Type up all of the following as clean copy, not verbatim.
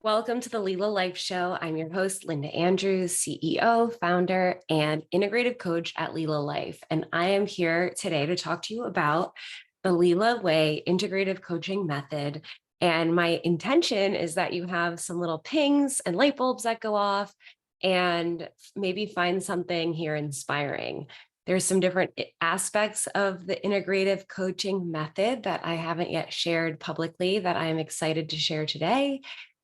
Welcome to the Leela Life Show. I'm your host, Linda Andrews, CEO, founder, and integrative coach at Leela Life. And I am here today to talk to you about the Leela Way integrative coaching method. And my intention is that you have some little pings and light bulbs that go off and maybe find something here inspiring. There's some different aspects of the integrative coaching method that I haven't yet shared publicly that I'm excited to share today.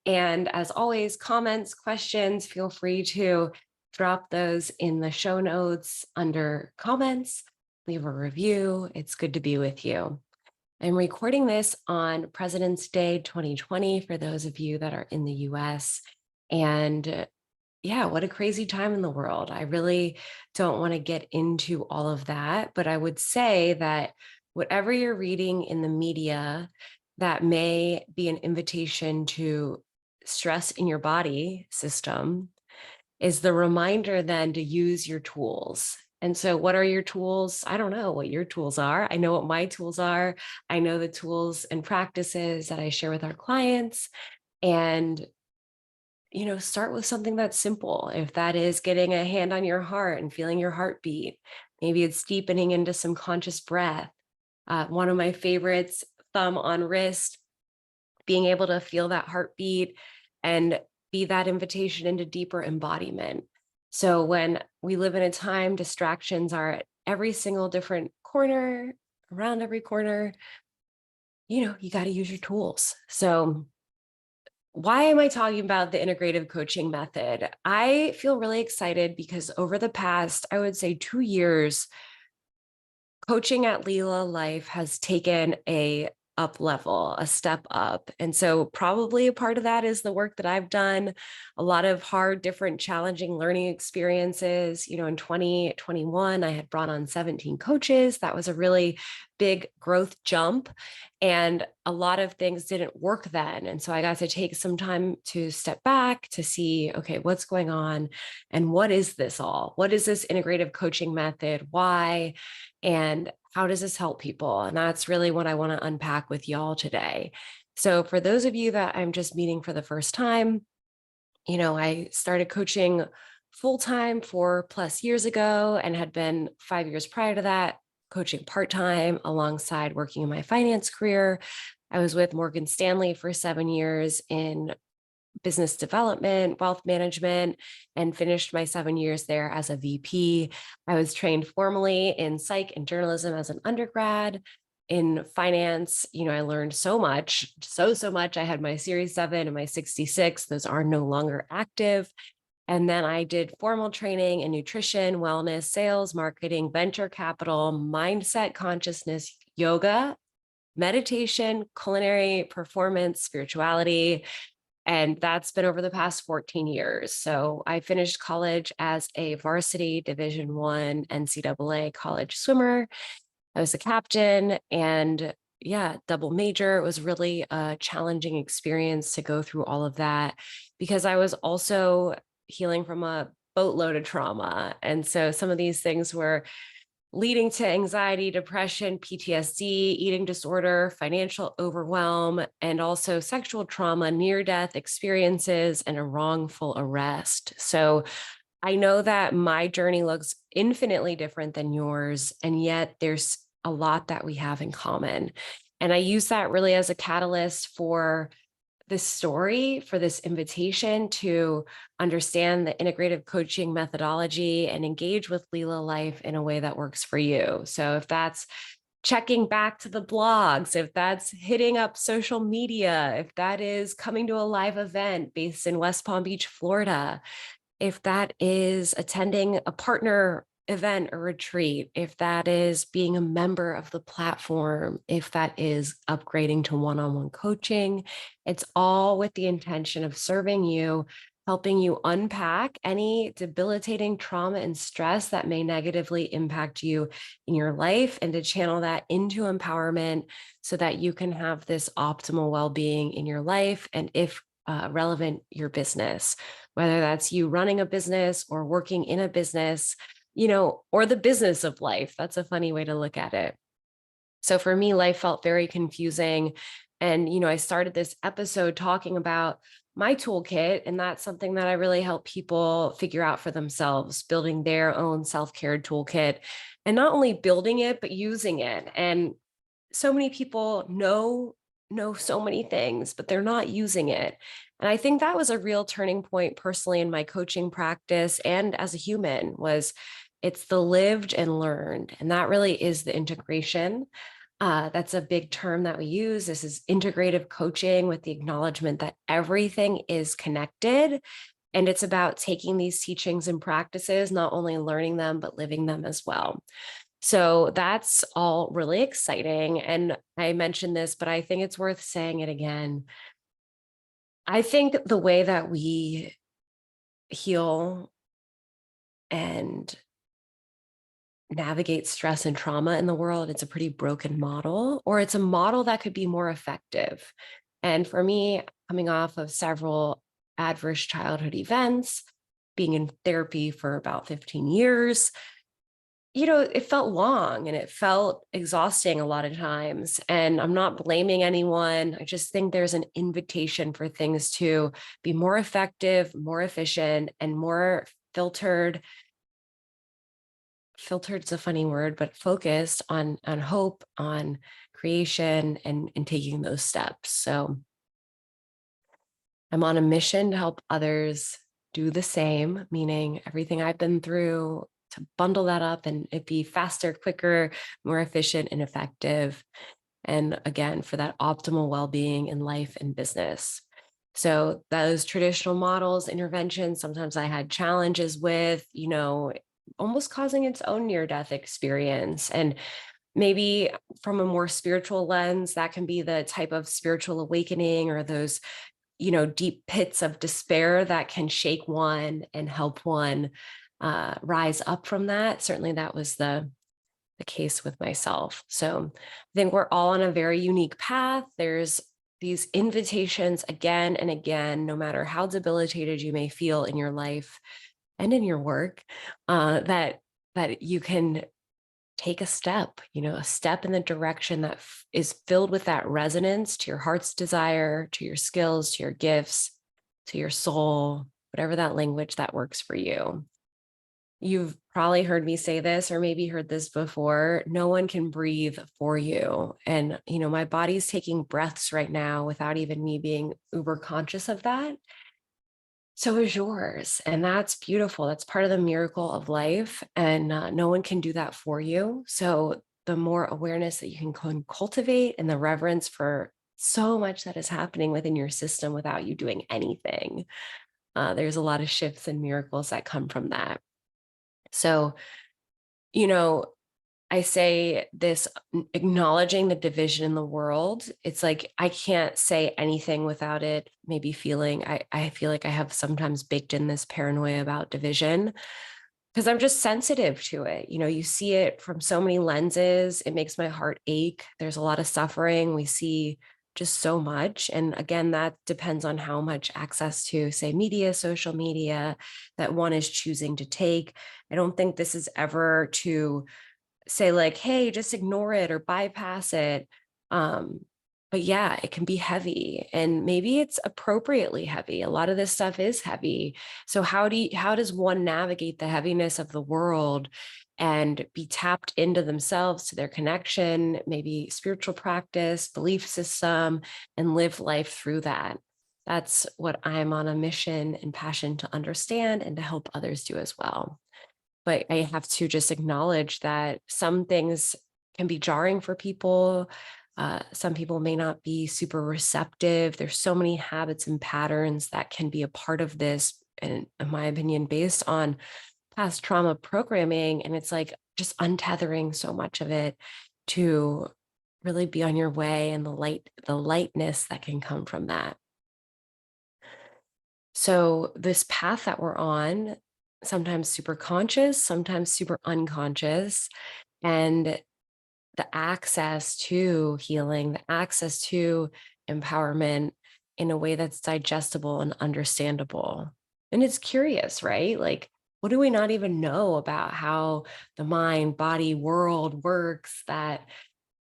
And as always, comments, questions, feel free to drop those in the show notes under comments, leave a review. It's good to be with you. I'm recording this on President's Day 2020 for those of you that are in the US. And yeah, what a crazy time in the world. I really don't want to get into all of that, but I would say that whatever you're reading in the media that may be an invitation to stress in your body system is the reminder then to use your tools. And so what are your tools? I don't know what your tools are. I know what my tools are. I know the tools and practices that I share with our clients. And start with something that's simple. If that is getting a hand on your heart and feeling your heartbeat, maybe it's deepening into some conscious breath. One of my favorites, thumb on wrist, being able to feel that heartbeat and be that invitation into deeper embodiment. So when we live in a time, distractions are at every single different corner, around every corner, you got to use your tools. So why am I talking about the integrative coaching method? I feel really excited because over the past, I would say 2 years, coaching at Leela Life has taken a up level, a step up. And so probably a part of that is the work that I've done, a lot of hard, different, challenging learning experiences. In 2021, I had brought on 17 coaches. That was a really big growth jump. And a lot of things didn't work then. And so I got to take some time to step back to see, okay, what's going on? And what is this all? What is this integrative coaching method? Why? And how does this help people? And that's really what I want to unpack with y'all today. So for those of you that I'm just meeting for the first time, I started coaching full-time 4+ years ago and had been 5 years prior to that coaching part-time alongside working in my finance career. I was with Morgan Stanley for 7 years in business development, wealth management, and finished my 7 years there as a VP. I was trained formally in psych and journalism as an undergrad. In finance, I learned so much, so much. I had my Series 7 and my 66. Those are no longer active. And then I did formal training in nutrition, wellness, sales, marketing, venture capital, mindset, consciousness, yoga, meditation, culinary, performance, spirituality. And that's been over the past 14 years. So I finished college as a varsity Division I NCAA college swimmer. I was a captain and double major. It was really a challenging experience to go through all of that because I was also healing from a boatload of trauma. And so some of these things were leading to anxiety, depression, PTSD, eating disorder, financial overwhelm, and also sexual trauma, near-death experiences, and a wrongful arrest. So I know that my journey looks infinitely different than yours, and yet there's a lot that we have in common. And I use that really as a catalyst for this story, for this invitation to understand the integrative coaching methodology and engage with Leela Life in a way that works for you. So if that's checking back to the blogs, if that's hitting up social media, if that is coming to a live event based in West Palm Beach, Florida, if that is attending a partner event or retreat, if that is being a member of the platform, if that is upgrading to one-on-one coaching, it's all with the intention of serving you, helping you unpack any debilitating trauma and stress that may negatively impact you in your life and to channel that into empowerment so that you can have this optimal well-being in your life and, if relevant, your business, whether that's you running a business or working in a business, or the business of life. That's a funny way to look at it. So for me, life felt very confusing And, I started this episode talking about my toolkit, and that's something that I really help people figure out for themselves, building their own self-care toolkit, and not only building it, but using it. And so many people know so many things, but they're not using it. And I think that was a real turning point personally in my coaching practice and as a human. Was it's the lived and learned. And that really is the integration. That's a big term that we use. This is integrative coaching with the acknowledgement that everything is connected. And it's about taking these teachings and practices, not only learning them, but living them as well. So that's all really exciting. And I mentioned this, but I think it's worth saying it again. I think the way that we heal and navigate stress and trauma in the world, it's a pretty broken model, or it's a model that could be more effective. And for me, coming off of several adverse childhood events, being in therapy for about 15 years, it felt long and it felt exhausting a lot of times. And I'm not blaming anyone. I just think there's an invitation for things to be more effective, more efficient, and more filtered. Filtered is a funny word, but focused on hope, on creation, and taking those steps. So I'm on a mission to help others do the same, meaning everything I've been through, to bundle that up and it be faster, quicker, more efficient and effective. And again, for that optimal well-being in life and business. So those traditional models, interventions, sometimes I had challenges with, almost causing its own near-death experience. And maybe from a more spiritual lens, that can be the type of spiritual awakening or those deep pits of despair that can shake one and help one rise up from that. Certainly that was the case with myself. So I think we're all on a very unique path. There's these invitations again and again, no matter how debilitated you may feel in your life and in your work, that you can take a step in the direction that is filled with that resonance to your heart's desire, to your skills, to your gifts, to your soul, whatever that language that works for you. You've probably heard me say this, or maybe heard this before. No one can breathe for you. And, my body's taking breaths right now without even me being uber conscious of that. So is yours. And that's beautiful. That's part of the miracle of life. And no one can do that for you. So the more awareness that you can cultivate and the reverence for so much that is happening within your system without you doing anything, there's a lot of shifts and miracles that come from that. So, I say this, acknowledging the division in the world. It's like, I can't say anything without it maybe feeling, I feel like I have sometimes baked in this paranoia about division because I'm just sensitive to it. You see it from so many lenses. It makes my heart ache. There's a lot of suffering. We see just so much. And again, that depends on how much access to, say, media, social media that one is choosing to take. I don't think this is ever to say like, hey, just ignore it or bypass it. But yeah, it can be heavy and maybe it's appropriately heavy. A lot of this stuff is heavy. So how does one navigate the heaviness of the world and be tapped into themselves, to their connection, maybe spiritual practice, belief system, and live life through that? That's what I'm on a mission and passion to understand and to help others do as well. But I have to just acknowledge that some things can be jarring for people. Some people may not be super receptive. There's so many habits and patterns that can be a part of this, and in my opinion, based on past trauma programming. And it's like just untethering so much of it to really be on your way, and the lightness that can come from that. So this path that we're on, sometimes super conscious, sometimes super unconscious, and the access to healing, the access to empowerment in a way that's digestible and understandable. And it's curious, right? Like, what do we not even know about how the mind, body, world works that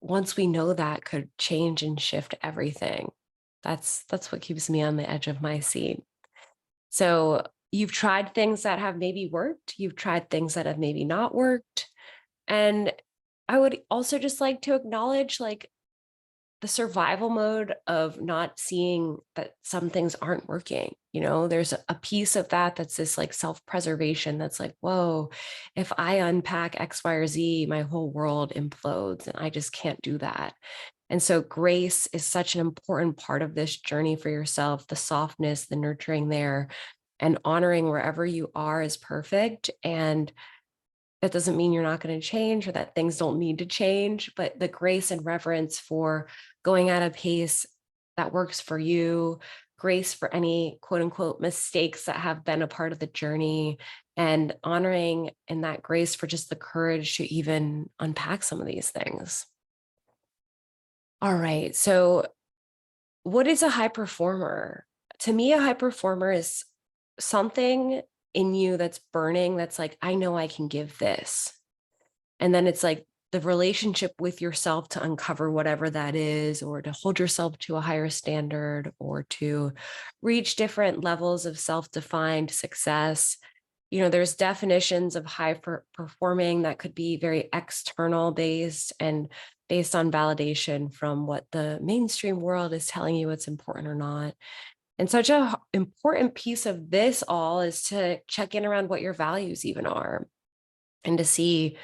once we know that, could change and shift everything. That's what keeps me on the edge of my seat. So you've tried things that have maybe worked, you've tried things that have maybe not worked. And I would also just like to acknowledge like the survival mode of not seeing that some things aren't working. There's a piece of that that's this like self-preservation that's like, whoa, if I unpack X, Y, or Z, my whole world implodes and I just can't do that. And so grace is such an important part of this journey for yourself, the softness, the nurturing there, and honoring wherever you are is perfect. And that doesn't mean you're not going to change or that things don't need to change, but the grace and reverence for going at a pace that works for you, grace for any quote unquote mistakes that have been a part of the journey, and honoring in that grace for just the courage to even unpack some of these things. All right. So, what is a high performer? To me, a high performer is something in you that's burning, that's like, I know I can give this. And then it's like the relationship with yourself to uncover whatever that is, or to hold yourself to a higher standard, or to reach different levels of self-defined success. There's definitions of performing that could be very external based and based on validation from what the mainstream world is telling you what's important or not. And such a important piece of this all is to check in around what your values even are, and to see,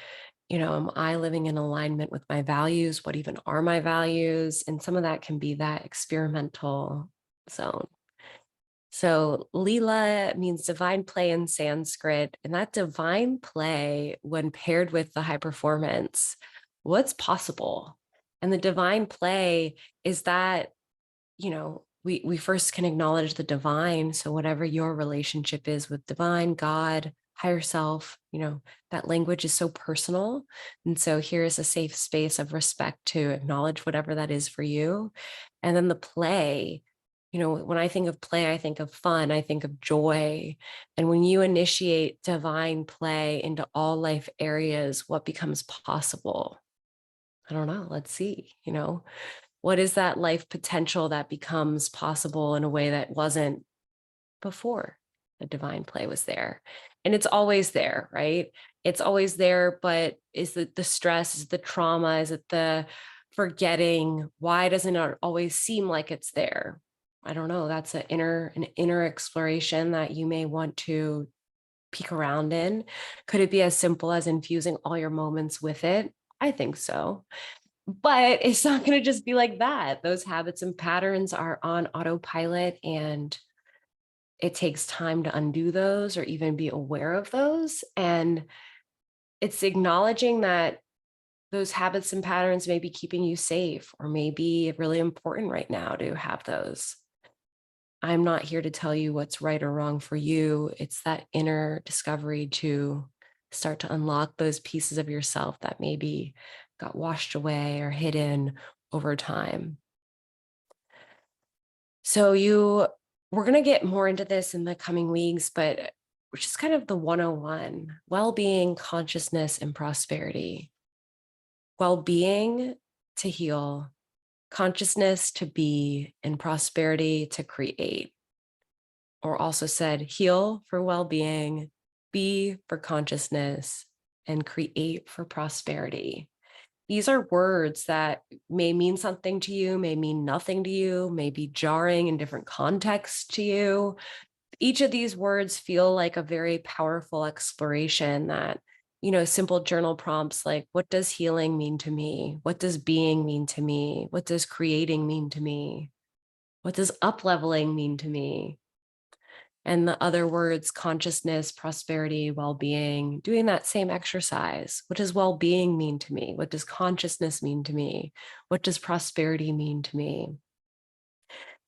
am I living in alignment with my values? What even are my values? And some of that can be that experimental zone. So Leela means divine play in Sanskrit, and that divine play, when paired with the high performance, what's possible? And the divine play is that, we first can acknowledge the divine. So whatever your relationship is with divine, God, higher self, that language is so personal. And so here is a safe space of respect to acknowledge whatever that is for you. And then the play, when I think of play, I think of fun, I think of joy. And when you initiate divine play into all life areas, what becomes possible? I don't know. Let's see, what is that life potential that becomes possible in a way that wasn't before the divine play was there? And it's always there, right? It's always there, but is it the stress, is it the trauma, is it the forgetting? Why doesn't it always seem like it's there? I don't know. That's an inner exploration that you may want to peek around in. Could it be as simple as infusing all your moments with it? I think so. But it's not going to just be like that. Those habits and patterns are on autopilot, and it takes time to undo those or even be aware of those. And it's acknowledging that those habits and patterns may be keeping you safe, or may be really important right now to have those. I'm not here to tell you what's right or wrong for you. It's that inner discovery to start to unlock those pieces of yourself that maybe got washed away or hidden over time. So we're going to get more into this in the coming weeks, but which is kind of the 101, well-being, consciousness, and prosperity. Well-being to heal, consciousness to be, and prosperity to create. Or also said, heal for well-being, be for consciousness, and create for prosperity. These are words that may mean something to you, may mean nothing to you, may be jarring in different contexts to you. Each of these words feel like a very powerful exploration that, simple journal prompts like, what does healing mean to me? What does being mean to me? What does creating mean to me? What does up-leveling mean to me? And the other words, consciousness, prosperity, well-being, doing that same exercise. What does well-being mean to me? What does consciousness mean to me? What does prosperity mean to me?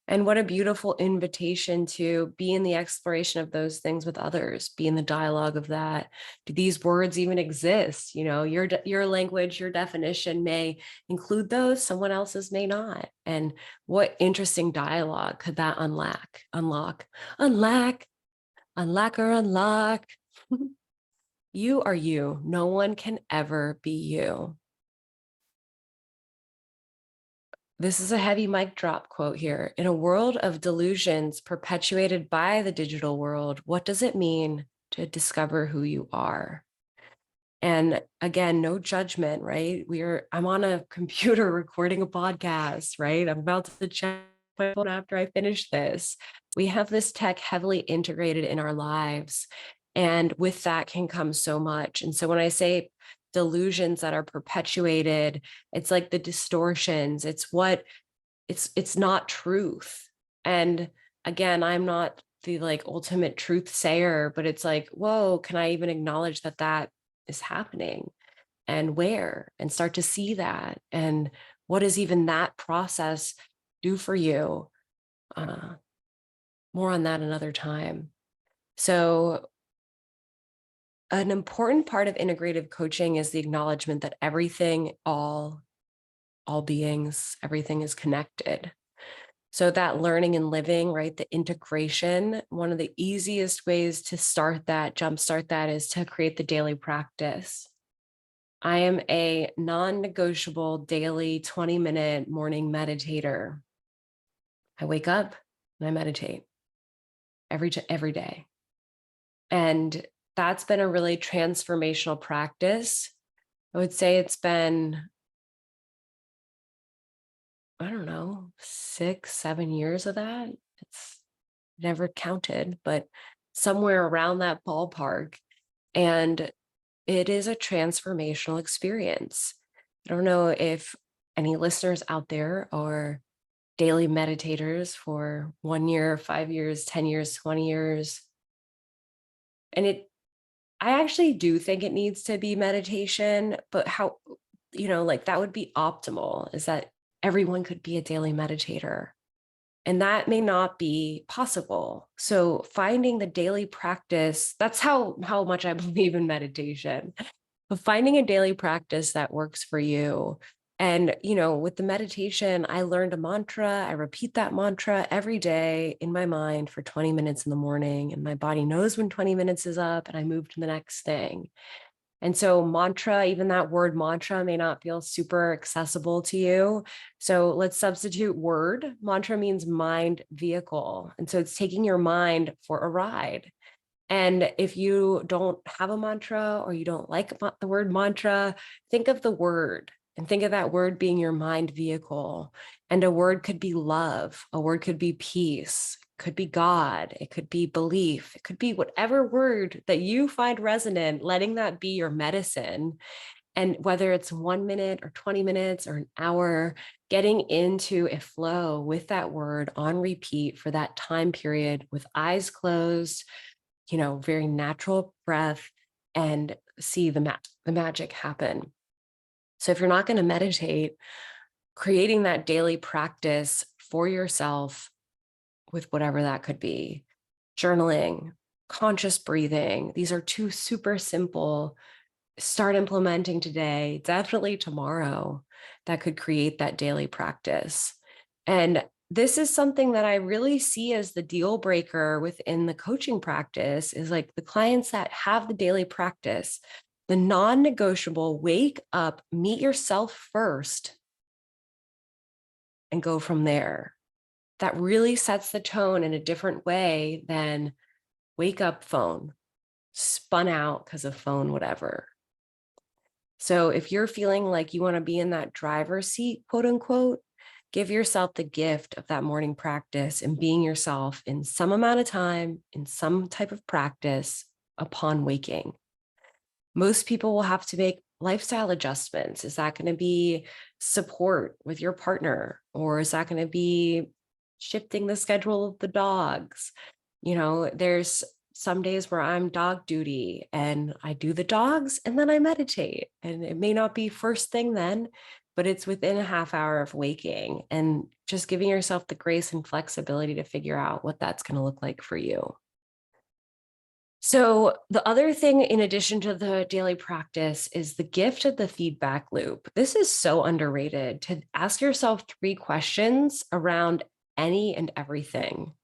And what a beautiful invitation to be in the exploration of those things with others, be in the dialogue of that. Do these words even exist? Your language, your definition may include those, someone else's may not. And what interesting dialogue could that unlock, or unlock? You are you. No one can ever be you. This is a heavy mic drop quote here. In a world of delusions perpetuated by the digital world, what does it mean to discover who you are? And again, no judgment, right? I'm on a computer recording a podcast, right? I'm about to check my phone after I finish this. We have this tech heavily integrated in our lives. And with that can come so much. And so when I say delusions that are perpetuated, it's like the distortions. It's not truth. And again, I'm not the like ultimate truth sayer, but it's like, whoa, can I even acknowledge that that is happening, and where, and start to see that, and what does even that process do for you? uh, More on that another time. So an important part of integrative coaching is the acknowledgement that everything, all beings, everything is connected. So that learning and living, right? The integration, one of the easiest ways to start that, jumpstart that, is to create the daily practice. I am a non-negotiable daily 20-minute morning meditator. I wake up and I meditate every day. And that's been a really transformational practice. I would say it's been, I don't know, 6, 7 years of that. It's never counted, but somewhere around that ballpark. And it is a transformational experience. I don't know if any listeners out there are daily meditators for 1 year, 5 years, 10 years, 20 years. And I actually do think it needs to be meditation, but how, like that would be optimal, is that everyone could be a daily meditator. And that may not be possible. So finding the daily practice, that's how much I believe in meditation. But finding a daily practice that works for you. And, with the meditation, I learned a mantra. I repeat that mantra every day in my mind for 20 minutes in the morning. And my body knows when 20 minutes is up and I move to the next thing. And so mantra, even that word mantra may not feel super accessible to you. So let's substitute word. Mantra means mind vehicle. And so it's taking your mind for a ride. And if you don't have a mantra, or you don't like the word mantra, think of the word and think of that word being your mind vehicle. And a word could be love. A word could be peace, could be God. It could be belief. It could be whatever word that you find resonant, letting that be your medicine. And whether it's 1 minute or 20 minutes or an hour, getting into a flow with that word on repeat for that time period with eyes closed, very natural breath, and see the magic happen. So if you're not going to meditate, creating that daily practice for yourself with whatever that could be, journaling, conscious breathing, these are two super simple, start implementing today, definitely tomorrow, that could create that daily practice. And this is something that I really see as the deal breaker within the coaching practice, is like the clients that have the daily practice, the non-negotiable: wake up, meet yourself first, and go from there. That really sets the tone in a different way than wake up, phone, spun out because of phone, whatever. So if you're feeling like you want to be in that driver's seat, quote unquote, give yourself the gift of that morning practice and being yourself in some amount of time, in some type of practice upon waking. Most people will have to make lifestyle adjustments. Is that going to be support with your partner? Or is that going to be shifting the schedule of the dogs? There's some days where I'm dog duty and I do the dogs and then I meditate. And it may not be first thing then, but it's within a half hour of waking, and just giving yourself the grace and flexibility to figure out what that's going to look like for you. So the other thing, in addition to the daily practice, is the gift of the feedback loop. This is so underrated, to ask yourself 3 questions around any and everything,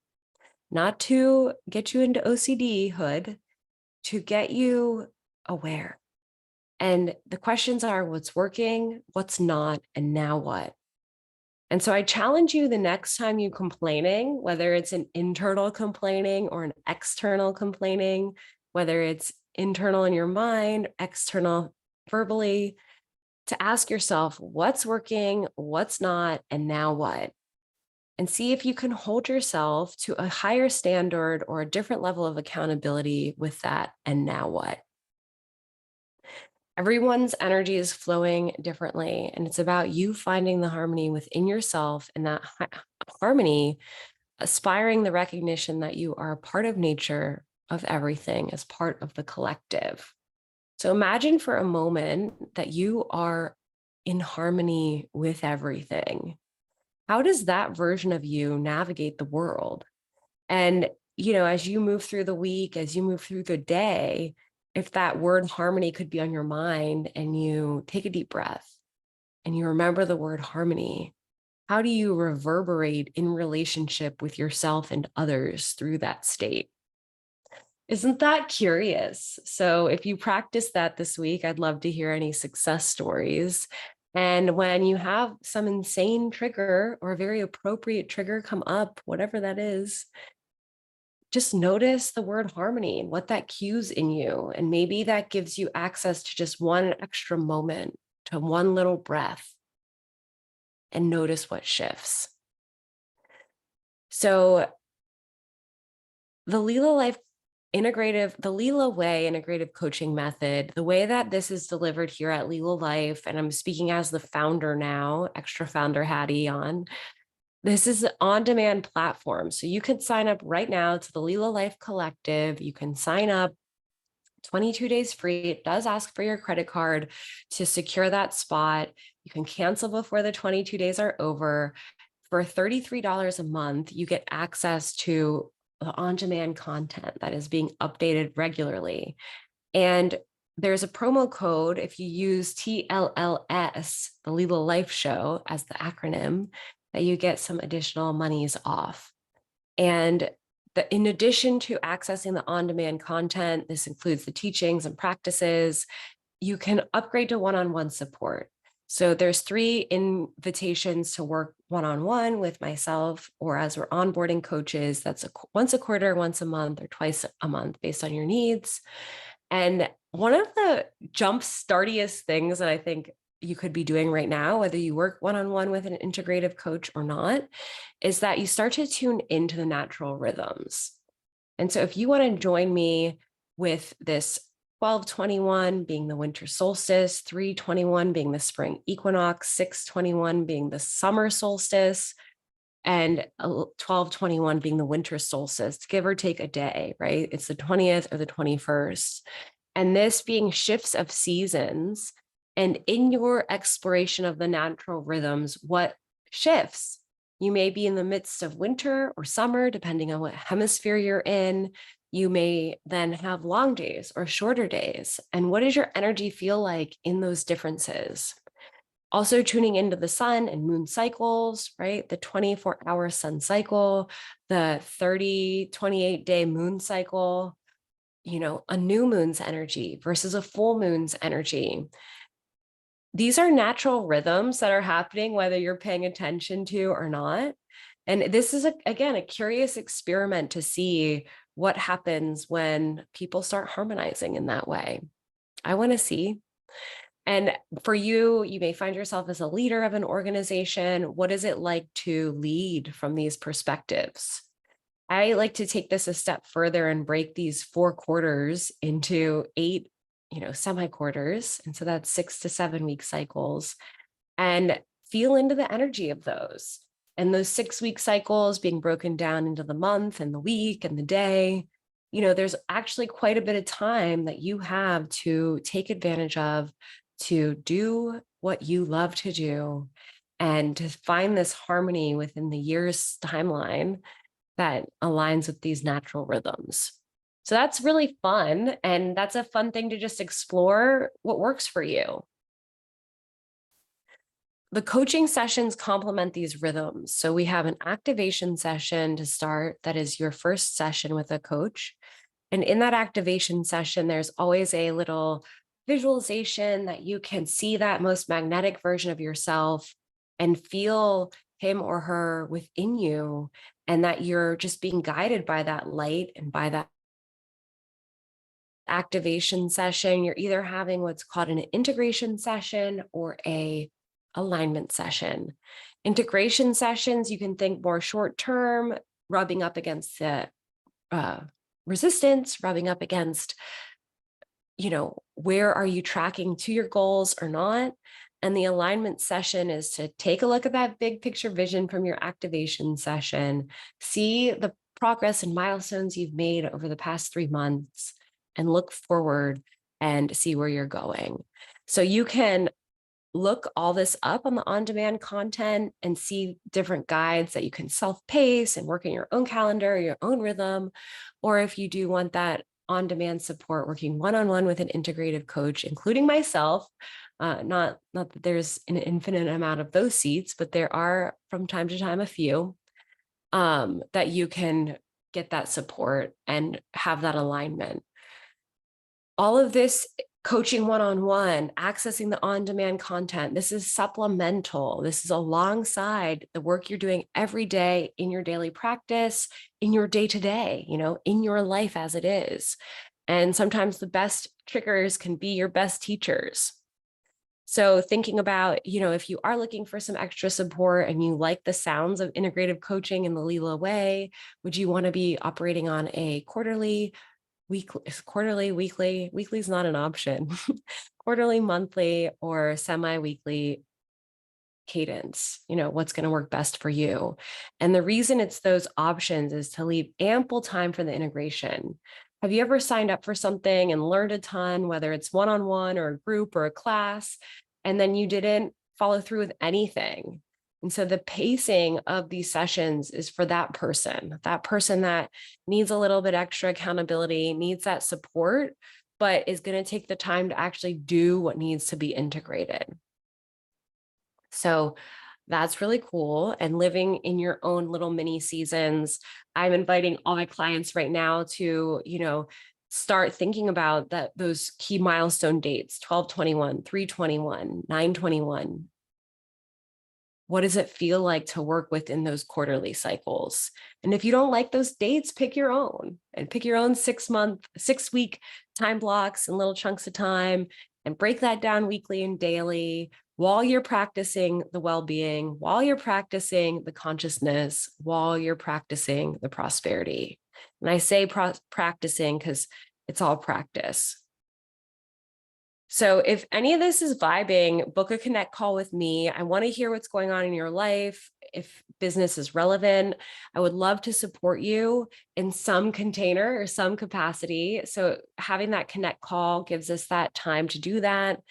not to get you into OCD hood, to get you aware. And the questions are: what's working, what's not, and now what? And so I challenge you the next time you complaining, whether it's an internal complaining or an external complaining, whether it's internal in your mind, external verbally, to ask yourself what's working, what's not, and now what? And see if you can hold yourself to a higher standard or a different level of accountability with that. And now what? Everyone's energy is flowing differently, and it's about you finding the harmony within yourself, and that harmony aspiring the recognition that you are a part of nature, of everything, as part of the collective. So imagine for a moment that you are in harmony with everything. How does that version of you navigate the world? And, as you move through the week, as you move through the day, if that word harmony could be on your mind and you take a deep breath and you remember the word harmony, how do you reverberate in relationship with yourself and others through that state? Isn't that curious? So if you practice that this week, I'd love to hear any success stories. And when you have some insane trigger or a very appropriate trigger come up, whatever that is, just notice the word harmony and what that cues in you. And maybe that gives you access to just one extra moment, to one little breath, and notice what shifts. So the Leela Way integrative coaching method, the way that this is delivered here at Leela Life, and I'm speaking as the founder now, extra founder Hattie on, this is an on-demand platform. So you can sign up right now to the Leela Life Collective. You can sign up 22 days free. It does ask for your credit card to secure that spot. You can cancel before the 22 days are over. For $33 a month, you get access to the on-demand content that is being updated regularly. And there's a promo code if you use TLLS, the Leela Life Show, as the acronym, that you get some additional monies off. And in addition to accessing the on-demand content, this includes the teachings and practices, you can upgrade to one-on-one support. So there's 3 invitations to work one-on-one with myself, or as we're onboarding coaches, that's once a quarter, once a month, or twice a month based on your needs. And one of the jump startiest things that I think you could be doing right now, whether you work one-on-one with an integrative coach or not, is that you start to tune into the natural rhythms. And so if you want to join me with this 12/21 being the winter solstice, 3/21 being the spring equinox, 6/21 being the summer solstice, and 12/21 being the winter solstice, give or take a day, right? It's the 20th or the 21st. And this being shifts of seasons. And in your exploration of the natural rhythms, what shifts? You may be in the midst of winter or summer, depending on what hemisphere you're in. You may then have long days or shorter days. And what does your energy feel like in those differences? Also tuning into the sun and moon cycles, right? The 24-hour sun cycle, the 30, 28-day moon cycle, a new moon's energy versus a full moon's energy. These are natural rhythms that are happening whether you're paying attention to or not. And this is, again, a curious experiment to see what happens when people start harmonizing in that way. I want to see. And for you, you may find yourself as a leader of an organization. What is it like to lead from these perspectives? I like to take this a step further and break these 4 quarters into 8, semi-quarters. And so that's 6 to 7 week cycles, and feel into the energy of those. And those 6-week cycles being broken down into the month and the week and the day, there's actually quite a bit of time that you have to take advantage of, to do what you love to do, and to find this harmony within the year's timeline that aligns with these natural rhythms. So that's really fun. And that's a fun thing to just explore what works for you. The coaching sessions complement these rhythms. So we have an activation session to start. That is your first session with a coach. And in that activation session, there's always a little visualization that you can see that most magnetic version of yourself and feel him or her within you, and that you're just being guided by that light and by that activation session. You're either having what's called an integration session or a alignment session. Integration sessions, you can think more short term, rubbing up against the resistance, rubbing up against, where are you tracking to your goals or not? And the alignment session is to take a look at that big picture vision from your activation session, see the progress and milestones you've made over the past 3 months, and look forward and see where you're going. So you can look all this up on the on-demand content and see different guides that you can self-pace and work in your own calendar, your own rhythm. Or if you do want that on-demand support, working one-on-one with an integrative coach, including myself, not that there's an infinite amount of those seats, but there are from time to time a few, that you can get that support and have that alignment. All of this coaching one-on-one, accessing the on-demand content, this is supplemental. This is alongside the work you're doing every day in your daily practice, in your day-to-day, in your life as it is. And sometimes the best triggers can be your best teachers. So thinking about, if you are looking for some extra support and you like the sounds of integrative coaching in the Leela way, would you want to be operating on a quarterly, weekly is not an option, quarterly, monthly, or semi-weekly cadence, what's going to work best for you. And the reason it's those options is to leave ample time for the integration. Have you ever signed up for something and learned a ton, whether it's one-on-one or a group or a class, and then you didn't follow through with anything? And so the pacing of these sessions is for that person that needs a little bit extra accountability, needs that support, but is going to take the time to actually do what needs to be integrated. So that's really cool. And living in your own little mini seasons, I'm inviting all my clients right now to, start thinking about those key milestone dates, 12/21, 3/21, 9/21. What does it feel like to work within those quarterly cycles? And if you don't like those dates, pick your own 6-week time blocks and little chunks of time, and break that down weekly and daily while you're practicing the well-being, while you're practicing the consciousness, while you're practicing the prosperity. And I say practicing because it's all practice. So if any of this is vibing, book a connect call with me. I want to hear what's going on in your life. If business is relevant, I would love to support you in some container or some capacity. So having that connect call gives us that time to do that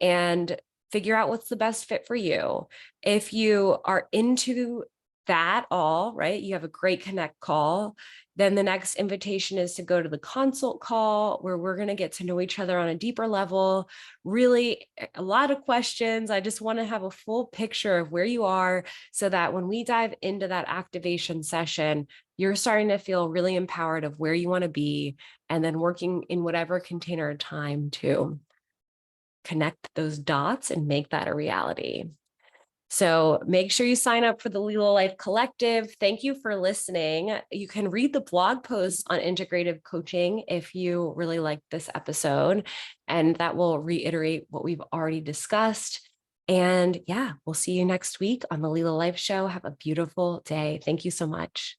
and figure out what's the best fit for you. If you are into that all, right, you have a great connect call, then the next invitation is to go to the consult call where we're going to get to know each other on a deeper level. Really a lot of questions. I just want to have a full picture of where you are so that when we dive into that activation session, you're starting to feel really empowered of where you want to be, and then working in whatever container of time to connect those dots and make that a reality. So make sure you sign up for the Leela Life Collective. Thank you for listening. You can read the blog posts on integrative coaching if you really liked this episode, and that will reiterate what we've already discussed. And yeah, we'll see you next week on the Leela Life Show. Have a beautiful day. Thank you so much.